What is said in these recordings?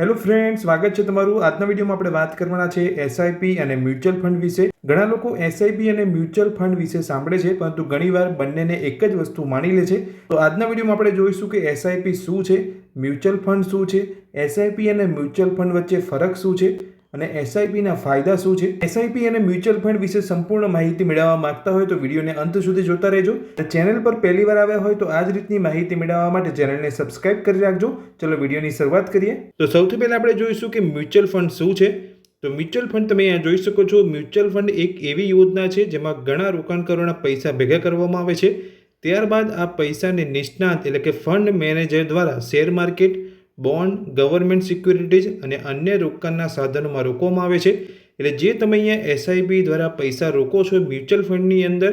Hello friends, સ્વાગત છે તમારું। આજના વિડીયોમાં આપણે વાત કરવાના છે એસઆઈપી અને મ્યુચ્યુઅલ ફંડ વિશે। ઘણા લોકો એસઆઈપી અને મ્યુચ્યુઅલ ફંડ વિશે સાંભળે છે, પરંતુ ઘણીવાર બંનેને એક જ વસ્તુ માની લે છે। તો આજના વિડીયોમાં આપણે જોઈશું કે એસઆઈપી શું છે, મ્યુચ્યુઅલ ફંડ શું છે, એસઆઈપી અને મ્યુચ્યુઅલ ફંડ વચ્ચે ફરક શું છે અને એસઆઈપીના ફાયદા શું છે। એસઆઈપી અને મ્યુચ્યુઅલ ફંડ વિશે સંપૂર્ણ માહિતી મેળવવા માંગતા હોય તો વિડીયોને અંત સુધી જોતા રહેજો। ચેનલ પર પહેલીવાર આવ્યા હોય તો આ જ રીતની માહિતી મેળવવા માટે ચેનલને સબસ્ક્રાઇબ કરી રાખજો। ચલો વિડીયોની શરૂઆત કરીએ। તો સૌથી પહેલા આપણે જોઈશું કે મ્યુચ્યુઅલ ફંડ શું છે। તો મ્યુચ્યુઅલ ફંડ તમે અહીંયા જોઈ શકો છો। મ્યુચ્યુઅલ ફંડ એક એવી યોજના છે જેમાં ઘણા રોકાણકારોના પૈસા ભેગા કરવામાં આવે છે। ત્યારબાદ આ પૈસાને નિષ્ણાત એટલે કે ફંડ મેનેજર દ્વારા share market, bond, government securities અને અન્ય રોકાણના સાધનોમાં રોકવામાં આવે છે। એટલે જે તમે અહીંયા એસઆઈપી દ્વારા પૈસા રોકો છો મ્યુચ્યુઅલ ફંડની અંદર,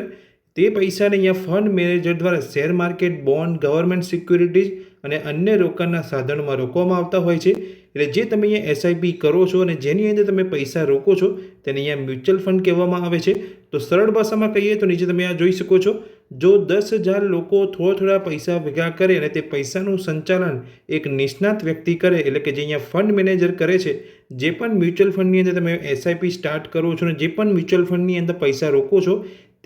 તે પૈસાને અહીંયા ફંડ મેનેજર દ્વારા share market, bond, government securities અને અન્ય રોકાણના સાધનોમાં રોકવામાં આવતા હોય છે। એટલે જે તમે અહીંયા એસઆઈપી કરો છો અને જેની અંદર તમે પૈસા રોકો છો તેને અહીંયા મ્યુચ્યુઅલ ફંડ કહેવામાં આવે છે। તો સરળ ભાષામાં કહીએ તો નીચે તમે આ જોઈ શકો છો। જો 10,000 લોકો થોડા પૈસા ભેગા કરે અને તે પૈસાનું સંચાલન એક નિષ્ણાત વ્યક્તિ કરે, એટલે કે જે અહીંયા ફંડ મેનેજર કરે છે, જે પણ મ્યુચ્યુઅલ ફંડની અંદર તમે એસઆઈપી સ્ટાર્ટ કરો છો અને જે પણ મ્યુચ્યુઅલ ફંડની અંદર પૈસા રોકો છો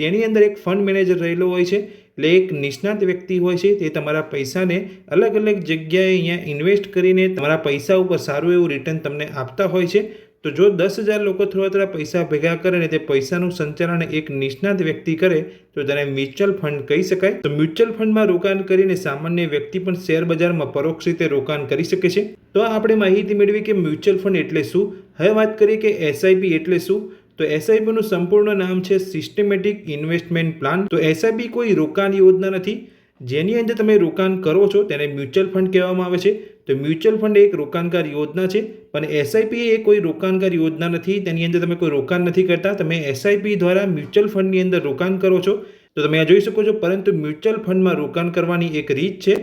તેની અંદર એક ફંડ મેનેજર રહેલો હોય છે। એટલે એક નિષ્ણાત વ્યક્તિ હોય છે, તે તમારા પૈસાને અલગ અલગ જગ્યાએ અહીંયા ઇન્વેસ્ટ કરીને તમારા પૈસા ઉપર સારું એવું રિટર્ન તમને આપતા હોય છે। તો જો 10,000 લોકો થોડા પૈસા ભેગા કરે ને તે પૈસાનું સંચાલન એક નિષ્ણાત વ્યક્તિ કરે તો તેને મ્યુચ્યુઅલ ફંડ કહી શકાય। તો મ્યુચ્યુઅલ ફંડમાં રોકાણ કરીને સામાન્ય વ્યક્તિ પણ શેર બજારમાં પરોક્ષ રીતે રોકાણ કરી શકે છે। તો આપણે માહિતી મેળવી કે મ્યુચ્યુઅલ ફંડ એટલે શું। હવે વાત કરીએ કે એસઆઈપી એટલે શું। તો એસઆઈપીનું સંપૂર્ણ નામ છે સિસ્ટમેટિક ઇન્વેસ્ટમેન્ટ પ્લાન। તો એસઆઈપી કોઈ રોકાણ યોજના નથી જેની અંદર તમે રોકાણ કરો છો, તેને મ્યુચ્યુઅલ ફંડ કહેવામાં આવે છે। તો મ્યુચ્યુઅલ ફંડ એક રોકાણકાર યોજના છે, પણ એસઆઈપી એ કોઈ રોકાણકાર યોજના નથી। તેની અંદર તમે કોઈ રોકાણ નથી કરતા, તમે એસઆઈપી દ્વારા મ્યુચ્યુઅલ ફંડની અંદર રોકાણ કરો છો। તો તમે આ જોઈ શકો છો, પરંતુ મ્યુચ્યુઅલ ફંડમાં રોકાણ કરવાની એક રીત છે।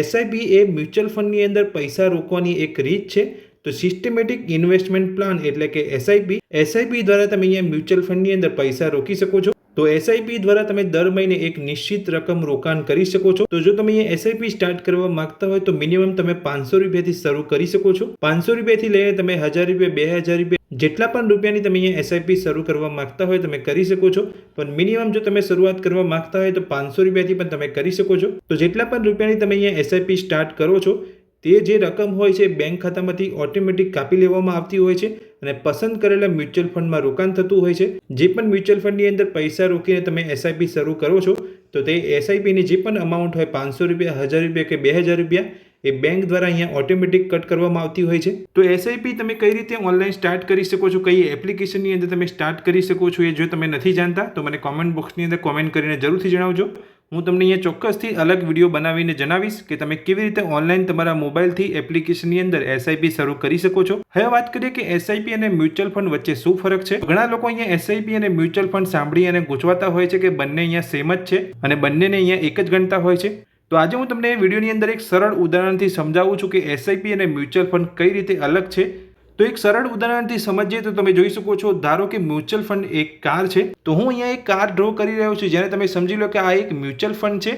એસઆઈપી એ મ્યુચ્યુઅલ ફંડની અંદર પૈસા રોકવાની એક રીત છે। તો સિસ્ટમેટિક ઇન્વેસ્ટમેન્ટ પ્લાન એટલે કે એસઆઈપી દ્વારા તમે અહીંયા મ્યુચ્યુઅલ ફંડની અંદર પૈસા રોકી શકો છો। તો એસઆઈપી દ્વારા તમે દર મહિને એક નિશ્ચિત રકમ રોકાણ કરી શકો છો। તો જો તમે અહીંયા એસઆઈપી સ્ટાર્ટ કરવા માંગતા હોય તો મિનિમમ તમે 500 રૂપિયાથી શરૂ કરી શકો છો। 500 રૂપિયાથી લઈને તમે 1000 રૂપિયા, 2000 રૂપિયા, જેટલા પણ રૂપિયાની તમે અહીંયા એસઆઈપી શરૂ કરવા માંગતા હોય તમે કરી શકો છો। પણ મિનિમમ જો તમે શરૂઆત કરવા માંગતા હોય તો 500 રૂપિયાથી પણ તમે કરી શકો છો। તો જેટલા પણ રૂપિયાની તમે અહીંયા એસઆઈપી સ્ટાર્ટ કરો છો તે જે રકમ હોય છે બેંક ખાતામાંથી ઓટોમેટિક કાપી લેવામાં આવતી હોય છે અને પસંદ કરેલા મ્યુચ્યુઅલ ફંડમાં રોકાણ થતું હોય છે। જે પણ મ્યુચ્યુઅલ ફંડની અંદર પૈસા રોકીને તમે એસઆઈપી શરૂ કરો છો તો તે એસઆઈપીની જે પણ અમાઉન્ટ હોય 500 રૂપિયા, 1000 રૂપિયા કે 2000 રૂપિયા, એ બેંક દ્વારા અહીંયા ઓટોમેટિક કટ કરવામાં આવતી હોય છે। તો એસઆઈપી તમે કઈ રીતે ઓનલાઈન સ્ટાર્ટ કરી શકો છો, કઈ એપ્લિકેશનની અંદર તમે સ્ટાર્ટ કરી શકો છો, એ જો તમે નથી જાણતા તો મને કોમેન્ટ બોક્સની અંદર કોમેન્ટ કરીને જરૂરથી જણાવજો। હું તમને અહીંયા ચોક્કસથી અલગ વિડીયો બનાવીને જણાવીશ કે તમે કેવી રીતે ઓનલાઈન તમારા મોબાઈલથી એપ્લિકેશનની અંદર એસઆઈપી શરૂ કરી શકો છો। હવે વાત કરીએ કે એસઆઈપી અને મ્યુચ્યુઅલ ફંડ વચ્ચે શું ફરક છે। ઘણા લોકો અહીંયા એસઆઈપી અને મ્યુચ્યુઅલ ફંડ સાંભળી અને ગૂંચવાતા હોય છે કે બંને અહીંયા સેમ જ છે અને બંનેને અહીંયા એક જ ગણતા હોય છે। તો આજે હું તમને વિડીયોની અંદર એક સરળ ઉદાહરણથી સમજાવું છું કે એસઆઈપી અને મ્યુચ્યુઅલ ફંડ કઈ રીતે અલગ છે। તો એક સરળ ઉદાહરણથી સમજીએ તો તમે જોઈ શકો છો, ધારો કે મ્યુચ્યુઅલ ફંડ એક કાર છે, તો હું અહીંયા એક કાર ડ્રો કરી રહ્યો છું, જેને તમે સમજી લો કે આ એક મ્યુચ્યુઅલ ફંડ છે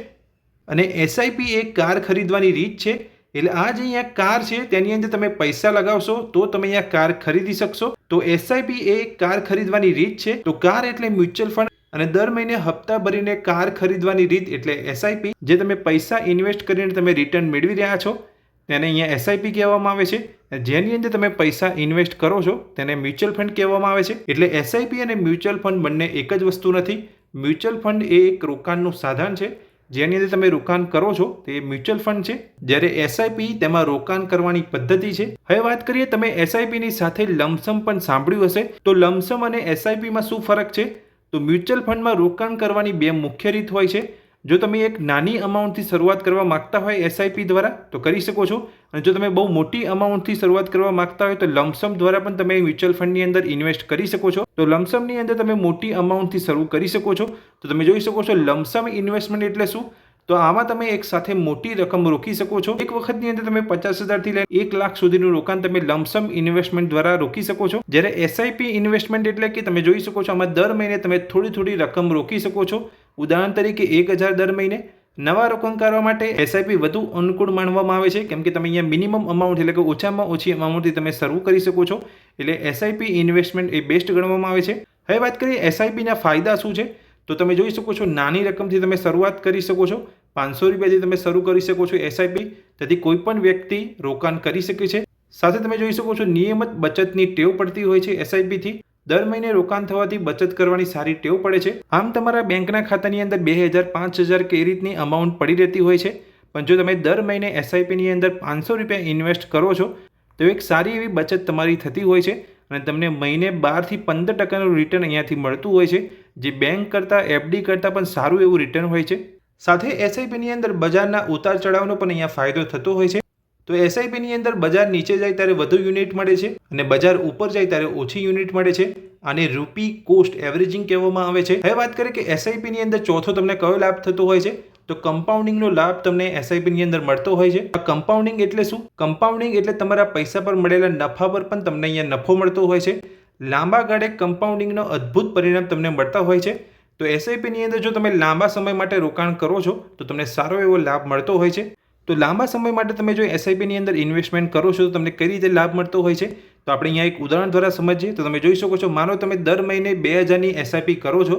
અને એસઆઈપી એક કાર ખરીદવાની રીત છે। એટલે આ જે અહીંયા કાર છે તેની અંદર તમે પૈસા લગાવશો તો તમે અહીંયા કાર ખરીદી શકશો। તો એસઆઈપી એ એક કાર ખરીદવાની રીત છે। તો કાર એટલે મ્યુચ્યુઅલ ફંડ અને દર મહિને હપ્તા ભરીને કાર ખરીદવાની રીત એટલે એસઆઈપી, જે તમે પૈસા ઇન્વેસ્ટ કરીને તમે રિટર્ન મેળવી રહ્યા છો તેને અહીંયા એસઆઈપી કહેવામાં આવે છે। જેની અંદર તમે પૈસા ઇન્વેસ્ટ કરો છો તેને મ્યુચ્યુઅલ ફંડ કહેવામાં આવે છે। એટલે એસઆઈપી અને મ્યુચ્યુઅલ ફંડ બંને એક જ વસ્તુ નથી। મ્યુચ્યુઅલ ફંડ એ એક રોકાણનું સાધન છે જેની અંદર તમે રોકાણ કરો છો તે મ્યુચ્યુઅલ ફંડ છે, જ્યારે એસઆઈપી તેમાં રોકાણ કરવાની પદ્ધતિ છે। હવે વાત કરીએ, તમે એસઆઈપીની સાથે લમસમ પણ સાંભળ્યું હશે। તો લમસમ અને એસઆઈપીમાં શું ફરક છે। તો મ્યુચ્યુઅલ ફંડમાં રોકાણ કરવાની બે મુખ્ય રીત હોય છે। જો તમે એક નાની અમાઉન્ટથી શરૂઆત કરવા માંગતા હોય એસઆઈપી દ્વારા તો કરી શકો છો, અને જો તમે બહુ મોટી અમાઉન્ટથી શરૂઆત કરવા માંગતા હોય તો લમસમ દ્વારા પણ તમે મ્યુચ્યુઅલ ફંડની અંદર ઇન્વેસ્ટ કરી શકો છો। તો લમસમની અંદર તમે મોટી અમાઉન્ટથી શરૂ કરી શકો છો। તો તમે જોઈ શકો છો લમસમ ઇન્વેસ્ટમેન્ટ એટલે શું। તો આમાં તમે એક સાથે મોટી રકમ રોકી શકો છો। એક વખતની અંદર તમે 50,000 થી લઈને 1 લાખ સુધીનું રોકાણ તમે લમસમ ઇન્વેસ્ટમેન્ટ દ્વારા રોકી શકો છો। જ્યારે એસઆઈપી ઇન્વેસ્ટમેન્ટ એટલે કે તમે જોઈ શકો છો આમાં દર મહિને તમે થોડી રકમ રોકી શકો છો। ઉદાહરણ તરીકે 1000 દર મહિને, નવા રોકાણકારો માટે એસઆઈપી વધુ અનુકૂળ માનવામાં આવે છે કેમ કે તમે અહીંયા મિનિમમ અમાઉન્ટ એટલે કે ઓછામાં ઓછી અમાઉન્ટથી તમે શરૂ કરી શકો છો. એટલે એસઆઈપી ઇન્વેસ્ટમેન્ટ એ બેસ્ટ ગણવામાં આવે છે. હવે વાત કરીએ એસઆઈપીના ફાયદા શું છે, તો તમે જોઈ શકો છો નાની રકમથી તમે શરૂઆત કરી શકો છો. 500 રૂપિયાથી તમે શરૂ કરી શકો છો એસઆઈપી. તેથી કોઈ પણ વ્યક્તિ રોકાણ કરી શકે છે. સાથે તમે જોઈ શકો છો નિયમિત બચતની ટેવ પડતી હોય છે એસઆઈપીથી. દર મહિને રોકાણ થવાથી બચત કરવાની સારી ટેવ પડે છે. આમ તમારા બેંકના ખાતાની અંદર 2000, 5000 કે એ રીતની અમાઉન્ટ પડી રહેતી હોય છે. પણ જો તમે દર મહિને એસઆઈપીની અંદર 500 રૂપિયા ઇન્વેસ્ટ કરો છો તો એક સારી એવી બચત તમારી થતી હોય છે અને તમને મહિને 12 થી 15% રિટર્ન અહીંયાથી મળતું હોય છે, જે બેંક કરતાં એફડી કરતાં પણ સારું એવું રિટર્ન હોય છે. સાથે એસઆઈપીની અંદર બજારના ઉતાર ચઢાવનો પણ અહીંયા ફાયદો થતો હોય છે. તો એસઆઈપીની અંદર બજાર નીચે જાય ત્યારે વધુ યુનિટ મળે છે અને બજાર ઉપર જાય ત્યારે ઓછી યુનિટ મળે છે. આને રૂપી કોસ્ટ એવરેજિંગ કહેવામાં આવે છે. હવે વાત કરીએ કે એસઆઈપીની અંદર ચોથો તમને કયો લાભ થતો હોય છે, તો કમ્પાઉન્ડિંગનો લાભ તમને એસઆઈપીની અંદર મળતો હોય છે. આ કમ્પાઉન્ડિંગ એટલે શું? કમ્પાઉન્ડિંગ એટલે તમારા પૈસા પર મળેલા નફા પર પણ તમને અહીંયા નફો મળતો હોય છે. લાંબા ગાળે કમ્પાઉન્ડિંગનો અદ્ભુત પરિણામ તમને મળતા હોય છે. તો એસઆઈપીની અંદર જો તમે લાંબા સમય માટે રોકાણ કરો છો તો તમને સારો એવો લાભ મળતો હોય છે. તો લાંબા સમય માટે તમે જો એસઆઈપીની અંદર ઇન્વેસ્ટમેન્ટ કરો છો તો તમને કઈ રીતે લાભ મળતો હોય છે, તો આપણે અહીંયા એક ઉદાહરણ દ્વારા સમજીએ. તો તમે જોઈ શકો છો, માનો તમે દર મહિને 2000ની એસઆઈપી કરો છો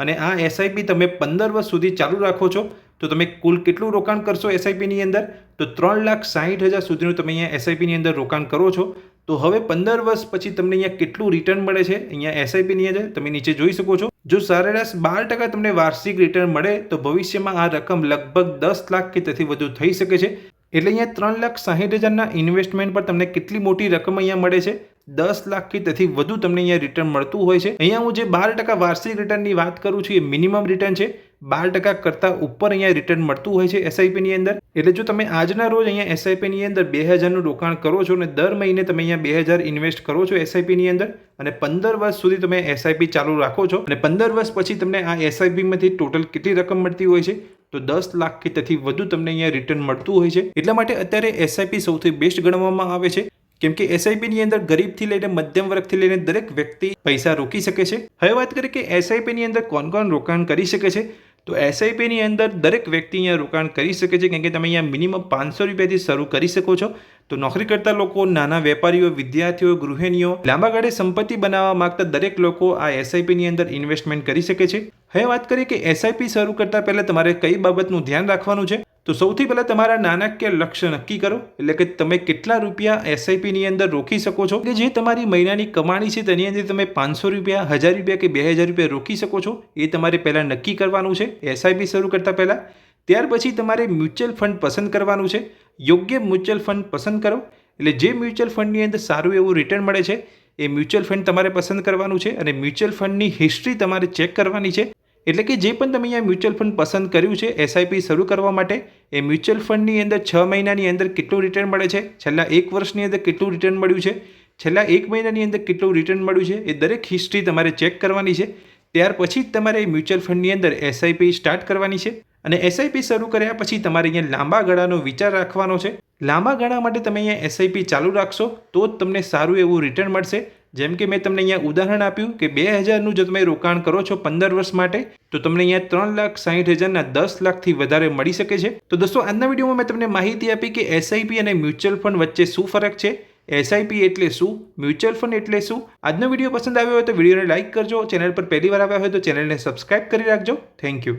અને આ એસઆઈપી તમે 15 વર્ષ સુધી ચાલુ રાખો છો તો તમે કુલ કેટલું રોકાણ કરશો એસઆઈપીની અંદર, તો 3,60,000 સુધીનું તમે અહીંયા એસઆઈપીની અંદર રોકાણ કરો છો. તો હવે 15 વર્ષ પછી તમને અહીંયા કેટલું રિટર્ન મળે છે અહીંયા એસઆઈપીની અંદર તમે નીચે જોઈ શકો છો. જો સરેરાશ 12% તમને વાર્ષિક રિટર્ન મળે તો ભવિષ્યમાં આ રકમ લગભગ 10 લાખ કે તેથી વધુ થઈ શકે છે. એટલે અહીંયા 3,60,000ના ઇન્વેસ્ટમેન્ટ પર તમને કેટલી મોટી રકમ અહીંયા મળે છે, 10 લાખ કે તેથી વધુ તમને અહીંયા રિટર્ન મળતું હોય છે. અહીંયા હું જે 12% વાર્ષિક રિટર્નની વાત કરું છું એ મિનિમમ રિટર્ન છે. 12% કરતાં ઉપર અહીંયા રિટર્ન મળતું હોય છે એસઆઈપીની અંદર. એટલે જો તમે આજના રોજ અહીંયા એસઆઈપીની અંદર 2000નું રોકાણ કરો છો અને દર મહિને તમે અહીંયા 2000 ઇન્વેસ્ટ કરો છો એસઆઈપીની અંદર અને 15 વર્ષ સુધી તમે એસઆઈપી ચાલુ રાખો છો અને 15 વર્ષ પછી તમને આ એસઆઈપીમાંથી ટોટલ કેટલી રકમ મળતી હોય છે, તો 10 લાખ કે તેથી વધુ તમને અહીંયા રિટર્ન મળતું હોય છે. એટલા માટે અત્યારે એસઆઈપી સૌથી બેસ્ટ ગણવામાં આવે છે કેમ કે એસઆઈપીની અંદર ગરીબથી લઈને મધ્યમ વર્ગથી લઈને દરેક વ્યક્તિ પૈસા રોકી શકે છે. હવે વાત કરીએ કે એસઆઈપીની અંદર કોણ કોણ રોકાણ કરી શકે છે, તો એસઆઈપીની અંદર દરેક વ્યક્તિ અહીંયા રોકાણ કરી શકે છે કેમ કે તમે અહીંયા મિનિમમ 500 રૂપિયાથી શરૂ કરી શકો છો. તો નોકરી કરતા લોકો, નાના વેપારીઓ, વિદ્યાર્થીઓ, ગૃહિણીઓ, લાંબા ગાળે સંપત્તિ બનાવવા માંગતા દરેક લોકો આ એસઆઈપીની અંદર ઇન્વેસ્ટમેન્ટ કરી શકે છે. હવે વાત કરીએ કે એસઆઈપી શરૂ કરતાં પહેલાં તમારે કઈ બાબતનું ધ્યાન રાખવાનું છે, તો સૌથી પહેલાં તમારા નાણાકીય લક્ષ્ય નક્કી કરો. એટલે કે તમે કેટલા રૂપિયા એસઆઈપીની અંદર રોકી શકો છો, કે જે તમારી મહિનાની કમાણી છે તેની અંદર તમે 500 રૂપિયા, 1000 રૂપિયા કે 2000 રૂપિયા રોકી શકો છો. એ તમારે પહેલાં નક્કી કરવાનું છે એસઆઈપી શરૂ કરતાં પહેલાં. ત્યાર પછી તમારે મ્યુચ્યુઅલ ફંડ પસંદ કરવાનું છે. યોગ્ય મ્યુચ્યુઅલ ફંડ પસંદ કરો એટલે જે મ્યુચ્યુઅલ ફંડની અંદર સારું એવું રિટર્ન મળે છે એ મ્યુચ્યુઅલ ફંડ તમારે પસંદ કરવાનું છે અને મ્યુચ્યુઅલ ફંડની હિસ્ટ્રી તમારે ચેક કરવાની છે. એટલે કે જે પણ તમે અહીંયા મ્યુચ્યુઅલ ફંડ પસંદ કર્યું છે એસઆઈપી શરૂ કરવા માટે, એ મ્યુચ્યુઅલ ફંડની અંદર 6 મહિનાની અંદર કેટલું રિટર્ન મળે છે, છેલ્લા 1 વર્ષની અંદર કેટલું રિટર્ન મળ્યું છે, છેલ્લા 1 મહિનાની અંદર કેટલું રિટર્ન મળ્યું છે, એ દરેક હિસ્ટ્રી તમારે ચેક કરવાની છે. ત્યાર પછી જ તમારે મ્યુચ્યુઅલ ફંડની અંદર એસઆઈપી સ્ટાર્ટ કરવાની છે. અને એસઆઈપી શરૂ કર્યા પછી તમારે અહીંયા લાંબા ગાળાનો વિચાર રાખવાનો છે. લાંબા ગાળા માટે તમે અહીંયા એસઆઈપી ચાલુ રાખશો તો જ તમને સારું એવું રિટર્ન મળશે. જેમ કે મેં તમને અહીંયા ઉદાહરણ આપ્યું કે 2000નું જો તમે રોકાણ કરો છો 15 વર્ષ માટે તો તમને અહીંયા 3,60,000ના 10 લાખથી વધારે મળી શકે છે. તો દોસ્તો આજના વિડીયોમાં મેં તમને માહિતી આપી કે એસઆઈપી અને મ્યુચ્યુઅલ ફંડ વચ્ચે શું ફરક છે, એસઆઈપી એટલે શું, મ્યુચ્યુઅલ ફંડ એટલે શું. આજનો વિડીયો પસંદ આવ્યો હોય તો વિડીયોને લાઇક કરજો. ચેનલ પર પહેલી વાર આવ્યા હોય તો ચેનલને સબસ્ક્રાઇબ કરી રાખજો. Thank you.